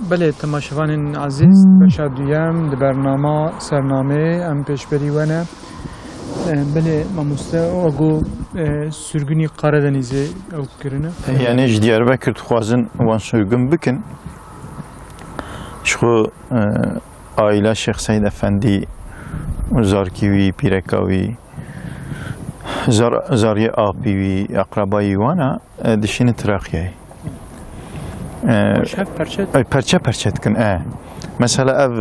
بله تماشاوان عزیز بشا دویم دی برنامه سرنامه ام پیشبری ونه بله ماموسته اگو سرگونی قاردنیزی او کرنه یعنی Diyarbakır خوازن وان سرگون بکن شو aile Şeyh Seyyid Efendi Zarkivi, Pirekavi Zariye Apivi, Akrabayı vana dişini Trakya'yı perçe perçetkin mesela ev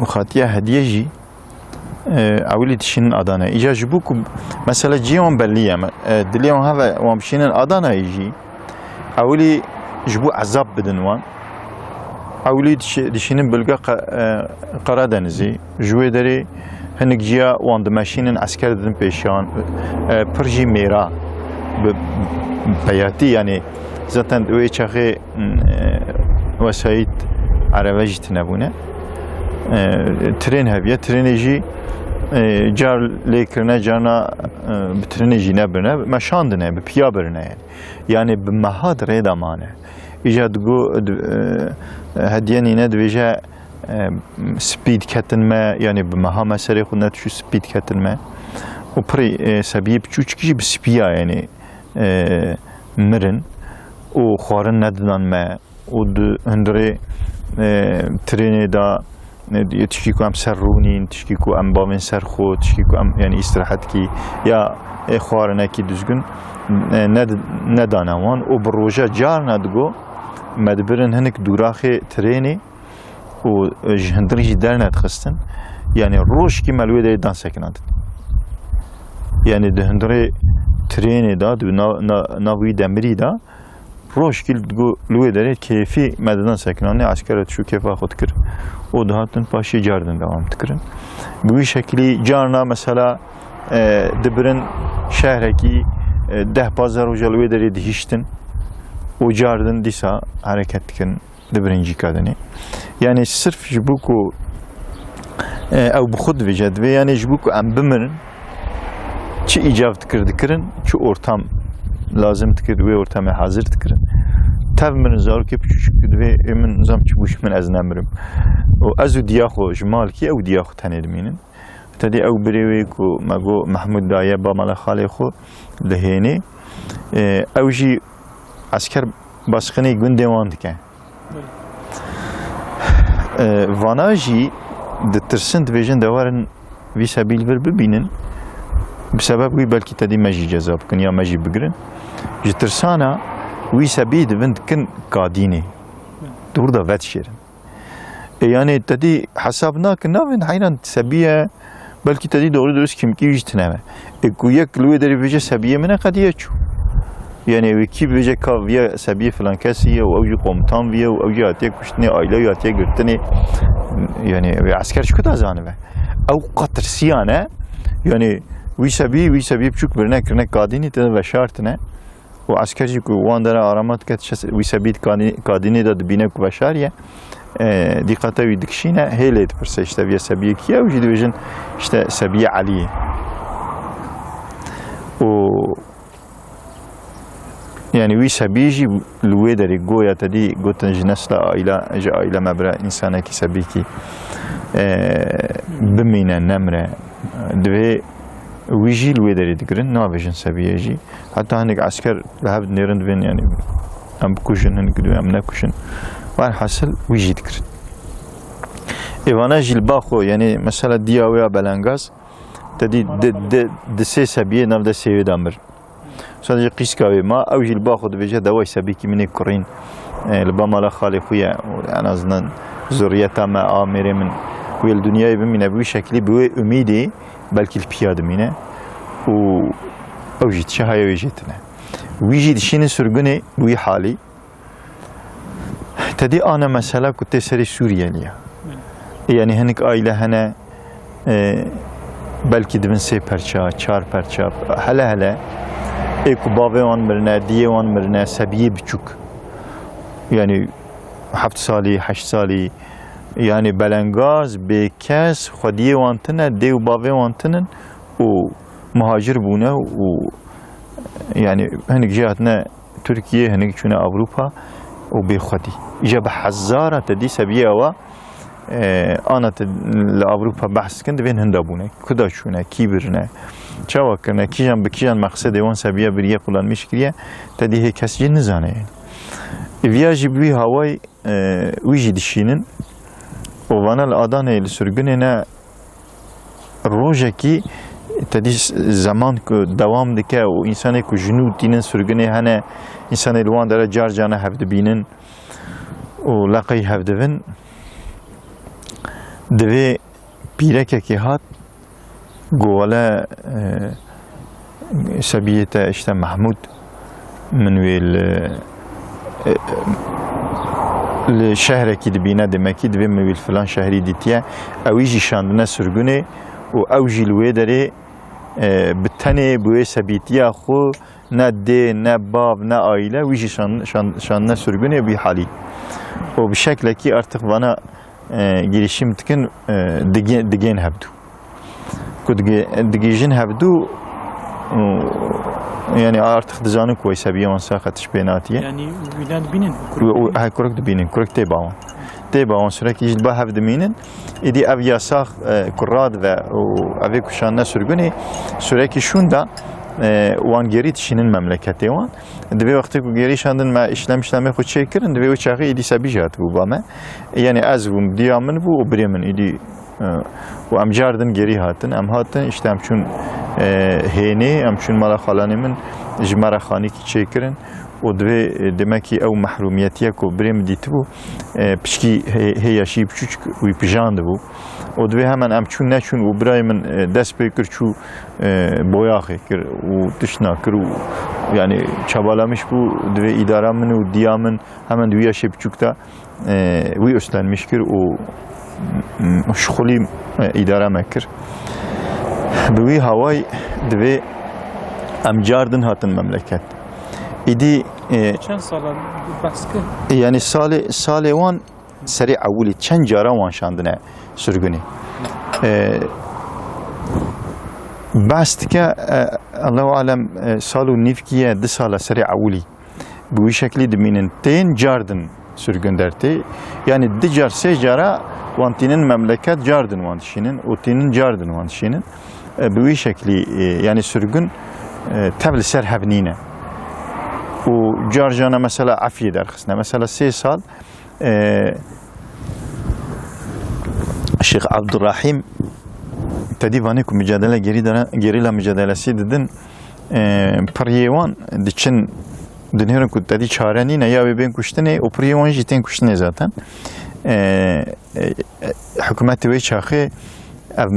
khatiye hediyeci awli dişinin Adana icacı bu mesela cihan belliye diliyon hava vamşinin Adana ici awli jbu azab bedin wan awli dişinin bölge Karadeniz'i jüvederi henik ciya wan dmeşinin asker dedin peşan perji mera beyati yani zaten öyle çağı vesayet Arabacı tinebune tren heviye treneji car lekrine cana treneji ne birne meşandine bir piya birne yani bir mahad redamane icad go hediyeni ne dveje speed ketinme yani bir maha mesele khuna şu speed ketinme o pre sebiyip küçük bir spiya yani مرن و خوارن ندادن ما و هندره ترینه دا تشکی کو ام سر رونین تشکی کو ام باون سر خود تشکی کو ام یعنی استراحت کی یا خوارنه کی düzgün ندانوان و بروجا جار ندگو مدبرن هنک دوراخی ترینی و هندری در ندخستن yani روش کی ملوی دای دان سکنند yani de هندره treni da navi demiri da roşkil luedere keyfi meddan sekinane askeret şu kefa xod kir o dahatın paşi cardın devam tıkırın bu şekli carna mesela dibrin şehreki deh pazar hoca luedere dihiştin o cardın disa hareket tıkın dibrinci kadını yani sırf jbuku ev bu xud veced ve yani jbuku em bimirin çi icab tıkırın, çi ortam lazım tıkırdı ve ortama hazır tıkırın. Tabi min zarki küçük ve min zam çi buş min az namrim. O azu diyaxo jmal ki ev diyaxo tanedminin. Tadi ev birevi ku mago Mahmud Daya ba mala khali xo leheni. Ev ji asker baskını gündevan diken. Vanaji de tırsın dvejin devarın vi sabil bir bibinin. بسبب وی بلکی تدی مجی جذاب کن یا مجی بگرن جترسانا وی سبید وند کن قادینی دور دا وقت شیرن yani تدی حساب ناکن نوین حیران سبیه بلکی تدی doğru درست kim ki jitneme kuyek luye deri veje sebiye mene kadiye çu yani veki veje kaviye sebiye falan kesiye o avcı komutan viye o avcı atiye kuştne aile atiye gürtene yani ve asker çıkı da zanı ve o katır siyane yani وی سبی بچوک برنه کرنه کادینی تد و شرط نه و عسکری که وان داره آرامت کرد وی سبی کادینی داد بینه که بشریه دیقته وی دکشینه هیلید پرسه işte وی سبی کیه و جدی وجن işte سبی علیه و yani وی سبی جی لوی داری گویا تدی گوتن جنسل عائله مبره انسانه کی سبی کی بمینه نمره دوی ويجي الويدري دقرن نافجن سبيجي حتى هناك عسكر لهاب نيرند بين يعني ام بكوشن هناك دو ام نكوشن وان حصل ويجي دقرن ايوانا جيل باخو يعني مثلا دياويا بلانغاز تدي د سي سبيه ناف د سي دامر sadece قيسكاوي ما او جيل باخو دبيجا دواي سبيكي مني كورين الباما لا خالي خويا en azından zurriyeta ma amire min ويل دنيا بمنا بوي شكلي بوي اميدي بلكي البياد مينا و اوجيت شهايه ويجيتنا ويجي دشين سرغني بوي حالي تدي انا مثلا كنت سري سوريا ليا يعني هنك aile هنا بلكي دبن سي پرچا چار پرچا هلا ايكو بابي وان مرنا دي وان مرنا سبيه بچوك يعني 7 سالي 8 سالي yani belengaz bekes xwediyê wan tune dê û bavê wan tinin û muhacir bûne û yani hinek jî hatine Türkiye hinek çûne Avrupa وبيخدي إجابة حزارة تدي سبيا و أنا لأوروبا بحث كنت بين هندابونه كدا شونه كيبرنا شوا كنا كيجان بكيجان مقصد وان سبيا بريه قلان مشكلة تدي هي كسي نزانه يعني فياجي بوي هواي ويجي دشينن وانا الأدانة السرقننا روجكي تدي زمان دوام دكه و انسان کو جنود دینن سرگنه هنه انسان الوان داره جار جانه هفت بینن و لقی هفت بین دوی پیرکه که هات گواله سبیت اشتا محمود من ویل الشهر کی دبینه دمکی دبی من ویل فلان شهری دیتیه اویجی شاندنه سرگنه و اوجی لوی داره بتنه بوی سبیتیا خو نه ده نه باب نه عائله ویجی شان نه سرگونه بی حالی و به شکل کی artık bana girişim tıkın digen hebdu ku digejin hebdu yani artık dizanı koy sebiye man saqatış benatiye yani bilad binin ha korrekt binin korrekt tebağın تبعون سرکی جد با هفت مینن ایدی اویا ساخ کراد و اوی کشان نسرگونی سرکی شون دا وان گری تشینن مملکتی وان دوی وقتی که گری شاندن ما işlemi خود چه کردن دوی و چاقی ایدی سبیجات بو با ما یعنی از بوم دیامن بو و بریمن ایدی و ام جاردن گری هاتن ام هاتن işte ام چون هینی ام چون مالا خالانی من جمره خانی کی چه کردن و دوی دمکی او محرومیتیه کو بریم دیت بو پشکی هیاشی پچوچ وی پجاند بو و دوی همان ام چون نچون و برای من دست بکر چو بویاخه کر و تشنا کر و yani çabalamış bu دوی اداره من و دیامن همان دوی یاشی پچوکتا وی üstlenmiş kir o مشغولی اداره مکر دوی هوای دوی ام جاردن هاتن مملکت ایدی چند سال بحث کرد yani sale وان سری اولی چند جارا وان شاندنه سرگونی بحث که الله علم سالو نیفکیه ده سال سری اولی bu şekli deminin ten jardın sürgün derti yani de jar se jara vantinin memleket jardın vantişinin otinin jardın vantişinin bu şekli yani sürgün tabl serhabnine و جارجانا مثلا عفية درخصنا مثلا 3 سال الشيخ عبد الرحيم تديبانيكو مجادلة جريلا مجادلة سيددن بريوان ديشن دنيرن كنت تدي شارانين يا بين كشتني وبريوان جيتين كشتني ذاتن حكومة ويشاخي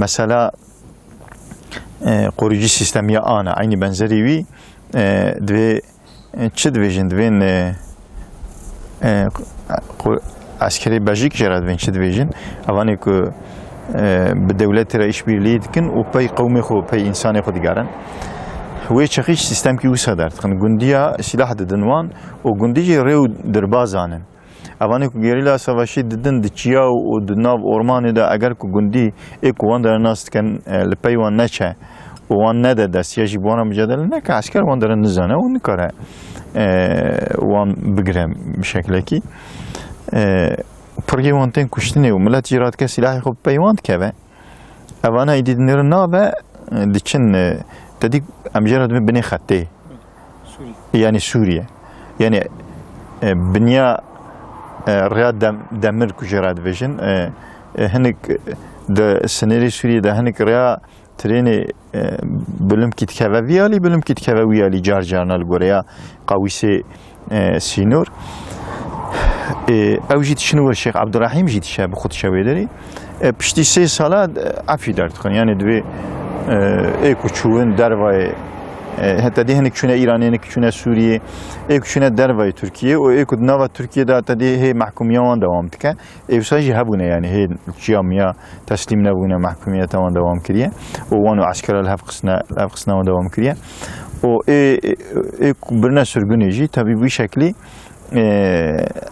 مثلا قوريجي سيستمية أنا عيني بنزري وي دوي چه دویژن دوین عسکری بلژیک جرات دوین چه دویژن اوانی که به دولت رئیس بیرلی دکن و پی قومی خو پی انسانی خود دیگرن وی چخیش سیستم کی وسا دارد خن گندیا سلاح ددنوان و گندی ریو دربازانن اوانی که گریلا سواشی ددن دچیا و دناو اورمانی دا اگر که گندی ایک وان در ناست کن لپی وان نچه وان نده دست یجی بوانا مجادله نکه عسکر وان دارن نزانه و نکاره وان بگرم بشکلی کی پرگی وان تین کشتنی و ملت جیرات که سلاحی خوب پیواند که به اوانا ایدید نرنا به دیچن تدیک امجرد بنی خطه یعنی سوریه یعنی بنیا رياض دمر كجراد فيجن هنك ده سنري سوريا ده هنك ريا تريني بلوم كيت كذا ويالي بلوم كيت كذا ويالي جارجانا الجوريا قويسة سينور او جيت شنو الشيخ عبد الرحيم جيت شاب خود شويدري بشتي 3 سالا عفي دارت يعني دوي ايكو چون درواي حتی دی هنگ چونه ایرانی هنگ چونه سوریه ایک چونه دروای ترکیه و ایک نوا ترکیه دا تا دی هی محکومیان دوام تکه ایوساجی هبونه یعنی هی جامعه تسلیم نبونه محکومیت وان دوام کریه و وانو عسکر الهفقسنا وان دوام کریه و ایک برنا سرگونی جی تابی بی شکلی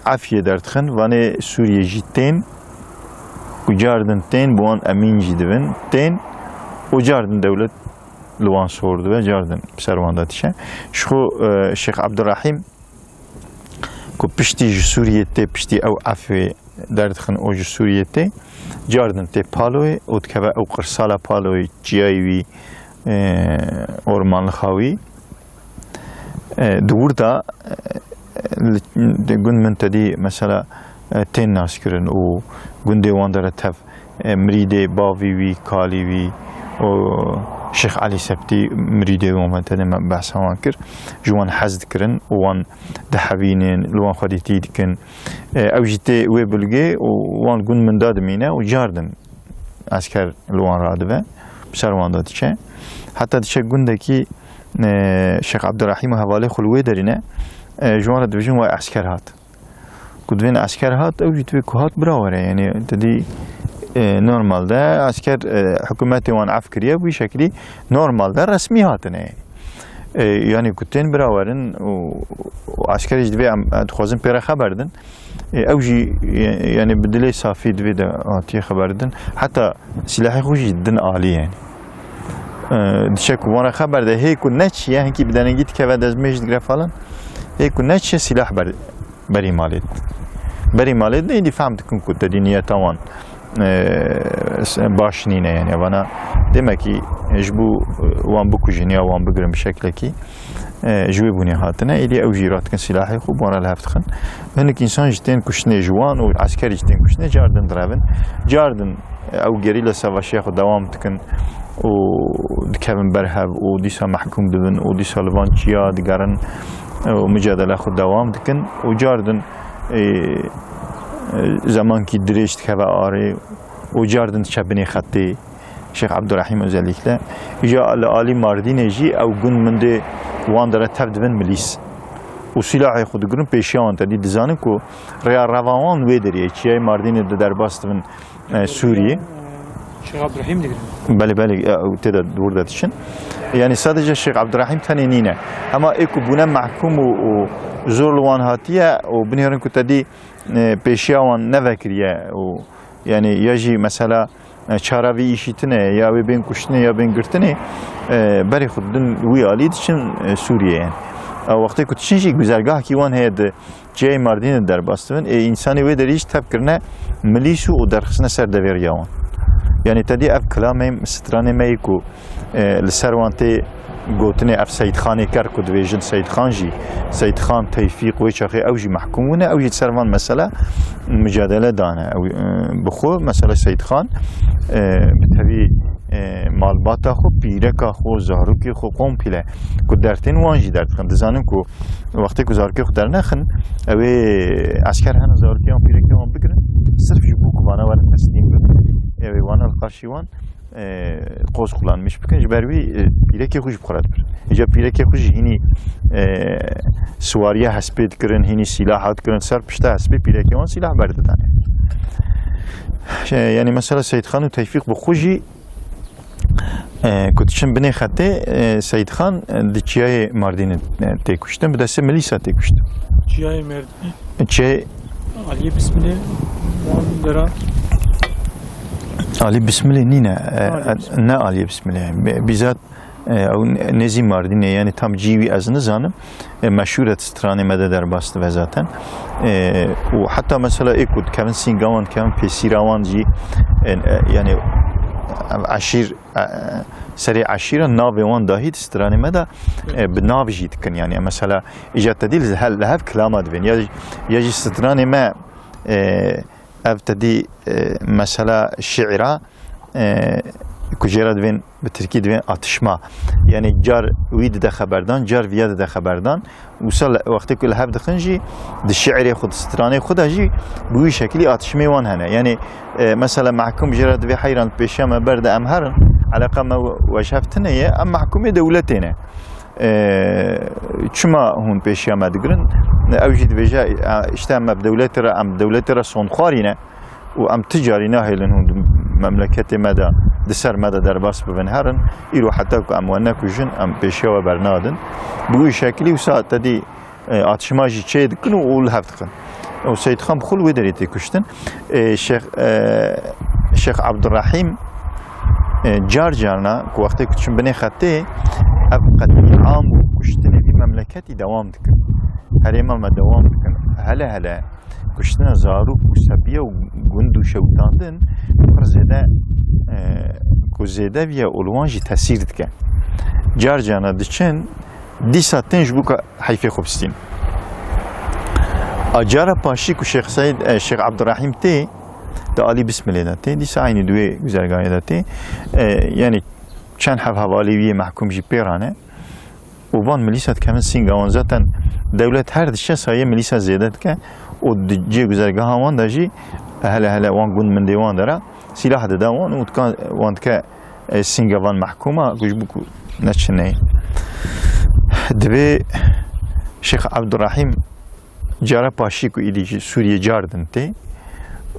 عفیه دردخن وانه سوریه جی تین و جاردن تین بوان امین جی دوین تین و جاردن دولت لوان sordu ve cardın servandatişe. Şu Şeyh Abdurrahim کو پشتی سوریه تی پشتی او عفو درد خن او سوریه تی جاردن تی پالوی او تکبه او قرصالا پالوی جیایوی اورمان خاوی دور دا گون من تدی مثلا تین ناس کرن و گونده وان داره تف مريدي باوي وي كالي وي و شيخ علي سبتي مريدي ومن تاني بحث هوان كر جوان حزد كرن وان دحبينين لوان خديتي دكن او جيتي وي بلغي وان قن من داد مينا وجاردن عسكر لوان رادبه بسر وان داد چه حتى دشك قندكي شيخ عبد الرحيم هوالي خلوه دارينه جوان دبجون واي عسكر هات كدوين عسكر هات او جيتوي كهات براوره يعني تدي نورمال ده عسكر حكومتي وان عفكريه بشكل نورمال ده رسمي هاتنه يعني كنتين براورن وعسكر جدبي تخوزن بيرا خبردن اوجي يعني بدلي صافي دبي ده اتي خبردن حتى سلاحي خوش جدا عالي يعني دشك وانا خبر ده هيك نتش يعني كي بدنا نجيت كذا دزمج دغ فلان هيك نتش سلاح بري مالت ده دي فهمتكم كنت دنيا توان باش نینه يعني وانا دمكي جبو وان بكوجينيا وان بقرم بشكل كي جوي بني هاتنا الي او جيرات كن سلاحي خوب وانا لهفتخن هنك انسان جتين كشنه جوان وعسكري جتين كشنه جاردن درابن جاردن او جريلا سافاشي خو دوام تكن و دكابن برهب و ديسا محكوم دبن و ديسا لفانشيا دقارن و مجادله خو دوام تكن و جاردن زمان کی درشت که آره و جاردن شبنی خطی شیخ عبدالرحیم özellikle اجا عالی ماردین جی او گون منده وان داره تبدون ملیس و سلاحی خود گرن پیشیان تدی دزانم کو ریا روان ویدریه چیای ماردین در باستون سوریه شيخ عبد الرحيم دقيقة بله تدا دور دادشن يعني sadece Şeyh Abdurrahim tanenine ama eko buna mahkum و zorluğun hatiye و biniyorum ki tadi peşiyavan ne vekriye و yani yaji mesela çaravi işitine ya ben kuştine ya ben gırtine bari خودن وی آلید چن سوریه yani وقتی که تشینجی güzergah ki وان هید جای مردین در باستون انسانی و دریج تب کرنه ملیسو و درخصنه سر دویریان يعني تدي اف كلامي ستراني مايكو لسروانتي قوتني اف سيد خاني كركو دفيجن سيد خانجي سيد خان توفيق ويشاخي اوجي محكومونه اوجي سروان مسألة مجادلة دانا او بخو مسألة سيد خان بتبي مالباتا خو بيركا خو زاروكي خو قومبيله كدرتين وانجي درتخن دزانم كو وقتی که زاروكي خو درنخن او عسكر هن زاروكي هم بيركي هم بگرن صرف جبو كوانا ورن تسليم بگرن اوی وانا القاشیوان قوس خلان مش بکن جبروی پیرکی خوش بخورد بر اجا پیرکی خوش هینی سواریه حسبید کرن هینی سلاحات کرن سر پشته حسبی پیرکی وان سلاح برده دانه يعني مثلا سيد خان وتوفيق بخوجي كنتشن بني خطه سيد خان دچيای ماردين تيكشتن بدس مليسا تيكشتن جياي مردين چه علي بسم الله وان درا علي بسم الله نينا نا علي بسم الله بذات او نزی ماردینه یعنی tam جیوی از نزانم مشهورت سترانه مده در باست و zaten و حتی مثلا اکود کمن سینگاوان کمن پیسیراوان جی yani عشیر سری عشیره ناوی وان داهید سترانه مده به ناو جید کن yani مثلا ایجاد تدیل لهف کلامات بین یا جی سترانه ما ابتدی مثلا شعره کجرات بین به ترکی دوین atışma yani car وید ده خبردان car ویاد ده خبردان وصل وقتی که لحب دخنجی ده شعری خود سترانه خود هجی بوی شکلی atışma وان هنه yani مثلا محکوم جرات وی حیران پیشم برد امهرن علاقه ما وجهفتنه یه ام محکوم دولتینه چما هون پیشم دگرن اوجد بجا işte ام دولت را sonxarine و ام تجاری ناهیلن هون مملکت مدا دسر مدا در باس ببن هرن ایرو حتی که ام ونکو جن ام پیشیا و برنادن بوی شکلی و ساعت تدی atışmacı çey dikkin و اول هفتخن و سید خان بخول ودری تکشتن شیخ عبدالرحیم جار جارنا که وقتی کچون بنی خطه اب قد عام و کشتنی مملكتي دوام دكن هريما ما دوام دكن هلا كشتنا زاروك وسبيه وجندو شوتاندن فرزيدا كوزيدا بيا اولوانجي تاثير دكن جارجانا دچن دي ساتن جبوك حيفي خوبستين اجارا باشي كو شيخ سعيد الشيخ عبد الرحيم تي تعالي بسم الله تي دي سايني دوي گزارگاهی تي يعني چند حوالي وی محکوم جي پیرانه وان ملیسات كمان سینگاوان زاتن دولت هر دشه سایه ملیسات زیادت که و جي گزارگاه وان داجي هلا وان گوند من دیوان داره سلاح ده وان وان که سینگاوان محکومه گوشبوك نچنه دبي شيخ عبد الرحيم جارا باشي كو إلي سوريا جاردن تي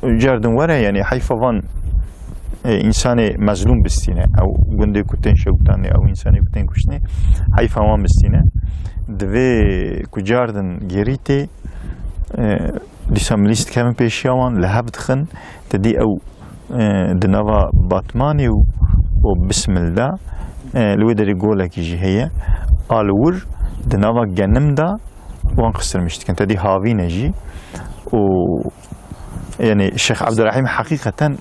جاردن ورا يعني حيفا وان إنسان مظلوم بستينه أو گنده كتن شوتانه أو إنسان كتن كشنه حيفا وان بستينه دبي كو جاردن جريتي لسام ليست كامل بيشيوان لهبد خن تدي أو دنوا باتماني وبسم الله الودري قولك يجي هي الور دنوا جنم دا وان قصر مشتكن تدي هاوي نجي و يعني الشيخ عبد الرحيم حقيقة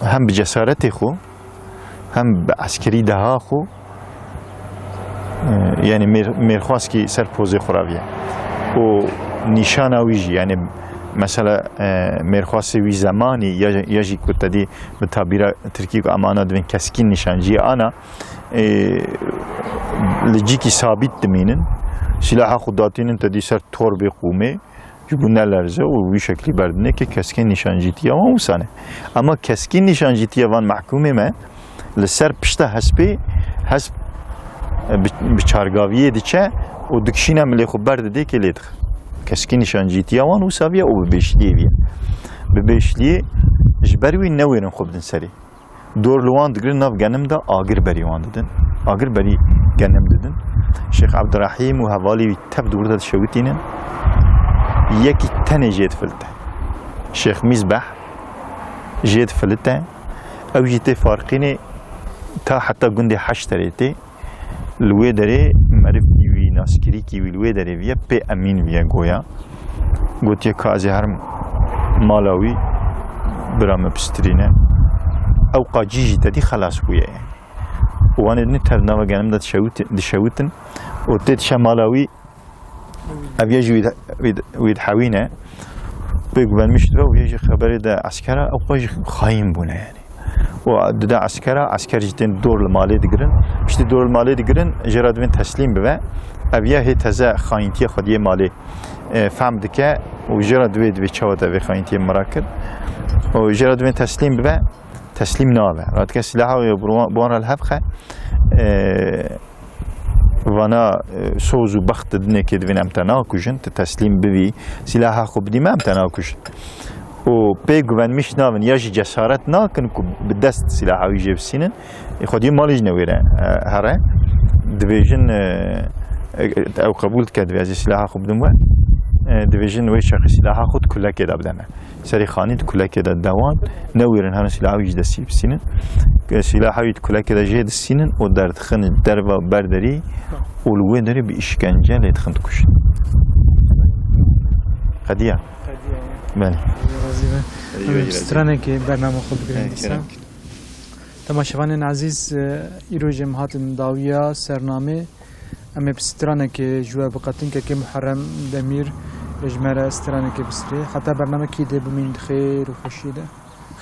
هم بجسارته خو هم بعسكري دها خو يعني ميرخواسكي سر بوزي خرابية و نشانه ويجي يعني مثلا ميرخواسي وي زماني يجي كنت دي بتعبير تركي امانه بين كسكين نشانجي انا لجيكي ثابت دمينن سلاح خداتين تدي سر تور بقومه جبنا لرزه و شكلي بردنه که كسكين نشانجيتيا و سنه اما كسكين نشانجيتيا وان محكومه ما لسر پشته حسب بچارگاویه دیچه و دکشینه ملی خو برد دی که لیدخ كسكين نشانجيتيا وان وسابيا و ببيشليه بيا ببيشليه جبروي نويرن خوبدن سري دور لوان دگرن ناف گنم دا آگر بری وان ددن آگر بری گنم ددن شيخ عبد الرحيم و هوالي تب دور داد شوتينن يكي تاني جيت فلته شيخ مصباح جيت فلته او جيتي فارقيني تا حتى قندي حشتريتي الويدري معرف وي ناسكري كي الويدري فيا بي امين فيا غويا قلت يا كازي هرم مالاوي برام بسترينه او قاجيجي تدي خلاص ويا يعني وانا نتر نوا جانم دات شوتن وتيت شمالاوي ابيجي ويد حوينه بيقبل مشترو ويجي خبري ده عسكره او قاجي خاين بونه يعني وده عسكر جتن دور المالي دقرن مشتي دور المالي دقرن جراد من تسليم ببا ابيا هي تزا خاينتي خديه مالي فهم دكه وجراد ويد بيچاوده به خاينتي مراكد وجراد من تسليم ببا تسليم نابه رات كسلاح بوان الهبخه وانا سوزو بخت دنه كد وين امتنا كوجن تسليم ببي سلاح خو بدي ما امتنا كوجن و بيغوان مش ناون ياجي جسارت ناكن كو بدست سلاح ويجيب سينن خدي مالج نويره هره ديفيجن او قبول كد ويجي سلاح خو بدم ديفيجن وي شخص سلاح خود كله كده بدنا سري خاني كله كده دوان نويرن هنا سلاح ويجي دسيب سينن سلاح ويجي كله كده جيد سينن و درد خن دربا بردري والوين دري باشكنجه ليتخن تكش قديه بله سترانه که برنامه خود بگیریم دستم تماشاوان عزیز ایروج مهاتن داویا سرنامه اما بسترانه که جوا بقتن که محرم دمیر اجمالا سترانه که بسری حتی برنامه کی ده بمین خیر و خوشی ده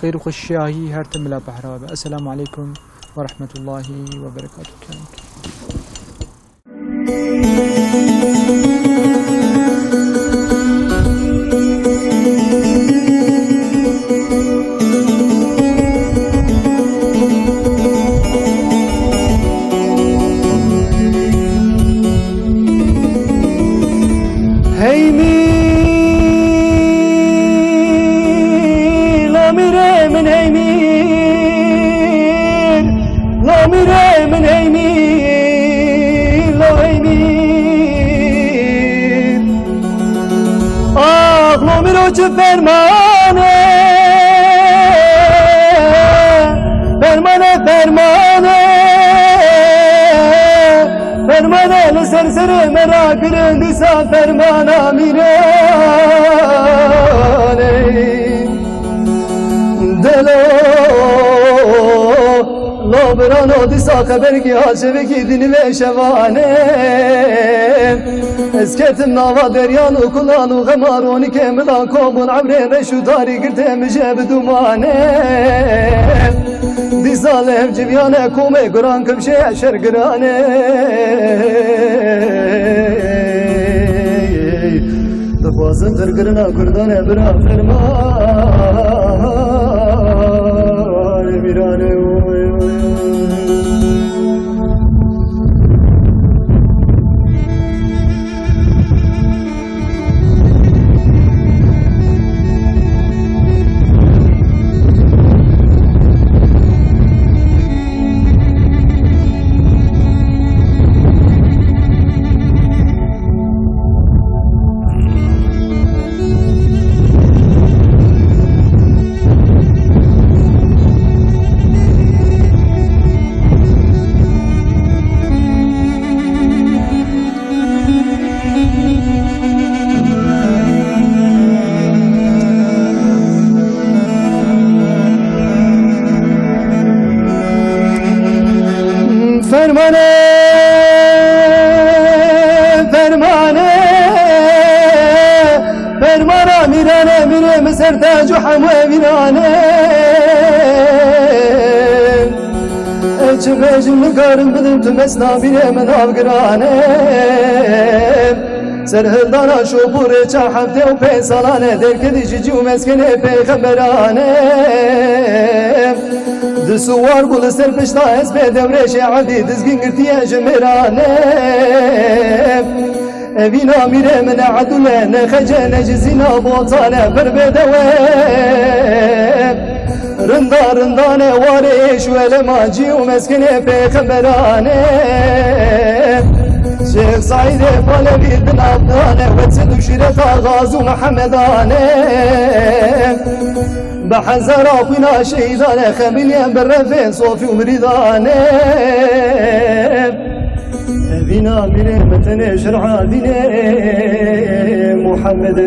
خیر و خوشی آهی هر تملا بحرابه السلام علیکم و رحمت الله و برکاته فرمانه کرن دیسا فرمانا میرانه دلو لابرانو دیسا خبر کی عاشق کی دین و شوانه اسکتم نوا دریان و کلان و غمارونی که مدان کومون عبرین رشو داری گرته مجب دومانه دیسا لهم جویانه کومه گران کمشه عشر گرانه دخوازم ترگرنا کردانه برا فرمان میرانه فرمانه فرمانه فرمانه میرانه میره مسر تاج و حموه میرانه چه بجم نگارم بدم تو مسنا بیره من آبگرانه سرهردانا شوپوره چه هفته و پی سالانه درکدی جیجو مسکنه پیغمبرانه دسوار بول سر پشتا اسب دورش عبدی دزگین گرتیه جمرانه اوینا میره من عدوله نخجه نجزینا بوطانه بر بدوه رندانه وارش ولماجی و مسکنه پیغمبرانه شیخ سعید پالوی دن عبدانه وتسد و شیرت آغاز و محمدانه بحزر أخونا شهيدانه خمينيا بالرفين صوفي ومريدانه بنا من متن شرع دينه محمد